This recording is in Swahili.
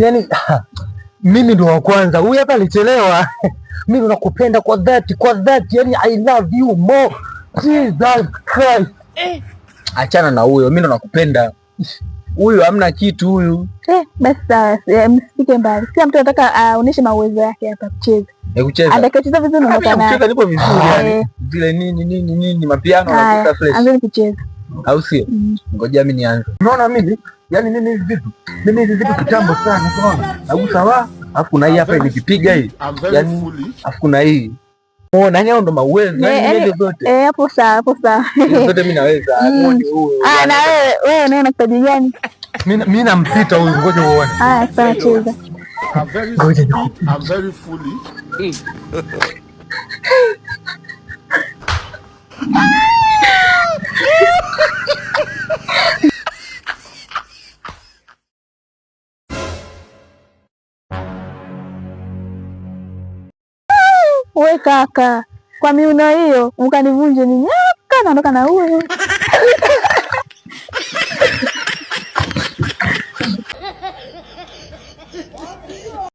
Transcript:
Yaani mimi ndo wa kwanza. Huyu hapa alichelewa. Mimi ndo nakupenda kwa dhati, yani I love you more. Jesus Christ. Achana na huyo, mimi ndo nakupenda. Huyu hamna kitu huyu. Basi sawa, msipike mbali. Kila mtu anataka aoneshe mauwezo yake hapa kucheza. Kucheza. Atakacheza vizuri ndo kana. Kucheza nipo vizuri yani. Vile nini mapiano na fresh. Anza kucheza. Au sio? Ngoja mimi nianze. Unaona mimi? Yaani mimi hivi vitu kitambo sana, unaona? Au sawa? Alafu kuna hii hapa nikipiga hii. Yaani alafu kuna hii. Unaona nani ndo mauwezo yani zote. Hapo sawa. Zote mimi naweza. Na wewe unaona kipaji gani? Mimi nampita huyu, ngoja uone. Sawa cheza. I'm very fully. We kaka, kwa miuno hiyo ukanivunje ni nyaka, naondoka na huyo.